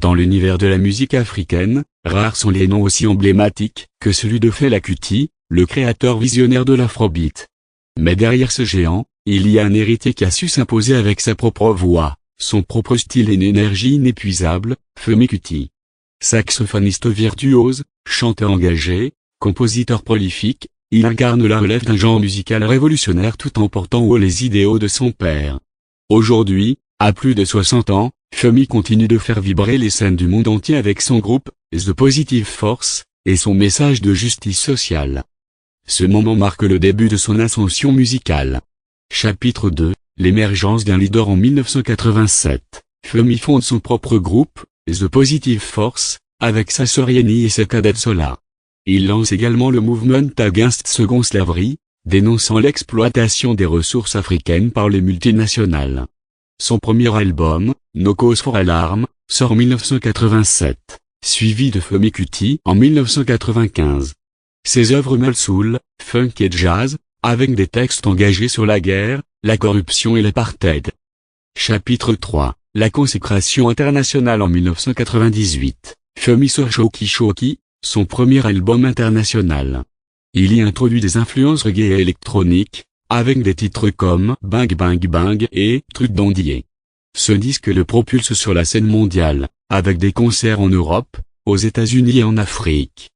Dans l'univers de la musique africaine, rares sont les noms aussi emblématiques que celui de Fela Kuti, le créateur visionnaire de l'afrobeat. Mais derrière ce géant, il y a un héritier qui a su s'imposer avec sa propre voix, son propre style et une énergie inépuisable, Femi Kuti. Saxophoniste virtuose, chanteur engagé, compositeur prolifique, il incarne la relève d'un genre musical révolutionnaire tout en portant haut les idéaux de son père. Aujourd'hui, à plus de 60 ans, Femi continue de faire vibrer les scènes du monde entier avec son groupe, The Positive Force, et son message de justice sociale. Ce moment marque le début de son ascension musicale. Chapitre 2, l'émergence d'un leader en 1987. Femi fonde son propre groupe, The Positive Force, avec sa sœur Yenny et ses cadets Sola. Il lance également le Movement Against Second Slavery, dénonçant l'exploitation des ressources africaines par les multinationales. Son premier album, No Cause for Alarm, sort en 1987, suivi de Femi Kuti en 1995. Ses œuvres mêlent soul, funk et jazz, avec des textes engagés sur la guerre, la corruption et l'apartheid. Chapitre 3, la consécration internationale en 1998. Femi sort Shoki Shoki, son premier album international. Il y introduit des influences reggae et électroniques, avec des titres comme Bang Bang Bang et Truc d'Andier. Ce disque le propulse sur la scène mondiale, avec des concerts en Europe, aux États-Unis et en Afrique.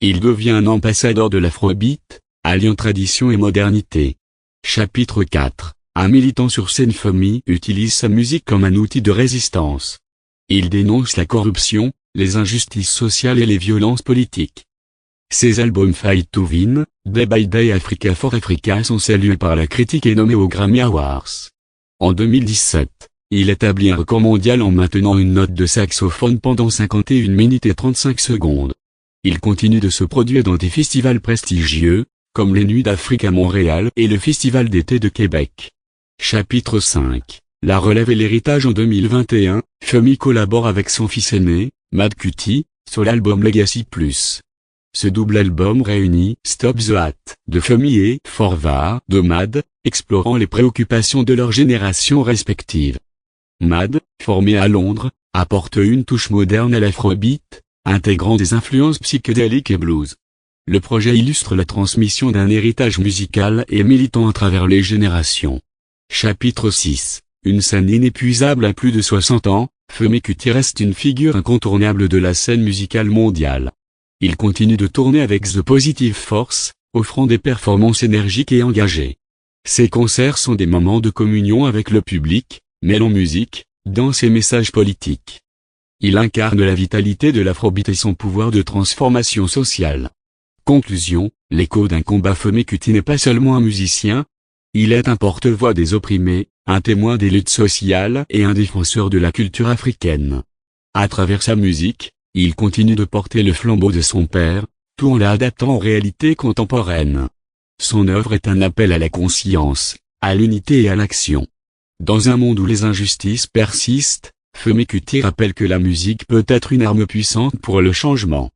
Il devient un ambassadeur de l'afrobeat, alliant tradition et modernité. Chapitre 4, un militant sur scène, Femi utilise sa musique comme un outil de résistance. Il dénonce la corruption, les injustices sociales et les violences politiques. Ses albums Fight to Win, Day by Day Africa for Africa sont salués par la critique et nommés aux Grammy Awards. En 2017, il établit un record mondial en maintenant une note de saxophone pendant 51 minutes et 35 secondes. Il continue de se produire dans des festivals prestigieux, comme les Nuits d'Afrique à Montréal et le Festival d'été de Québec. Chapitre 5, la relève et l'héritage. En 2021, Femi collabore avec son fils aîné, Mad Kuti, sur l'album Legacy Plus. Ce double album réunit Stop the Hat de Femi et Forward de Mad, explorant les préoccupations de leur génération respective. Mad, formé à Londres, apporte une touche moderne à l'afrobeat, intégrant des influences psychédéliques et blues. Le projet illustre la transmission d'un héritage musical et militant à travers les générations. Chapitre 6, une scène inépuisable. À plus de 60 ans, Femi Kuti reste une figure incontournable de la scène musicale mondiale. Il continue de tourner avec The Positive Force, offrant des performances énergiques et engagées. Ses concerts sont des moments de communion avec le public, mêlant musique, danse et messages politiques. Il incarne la vitalité de l'afrobeat et son pouvoir de transformation sociale. Conclusion, l'écho d'un combat. Femi Kuti n'est pas seulement un musicien, il est un porte-voix des opprimés, un témoin des luttes sociales et un défenseur de la culture africaine. À travers sa musique, il continue de porter le flambeau de son père, tout en l'adaptant aux réalités contemporaines. Son œuvre est un appel à la conscience, à l'unité et à l'action. Dans un monde où les injustices persistent, Femi Kuti rappelle que la musique peut être une arme puissante pour le changement.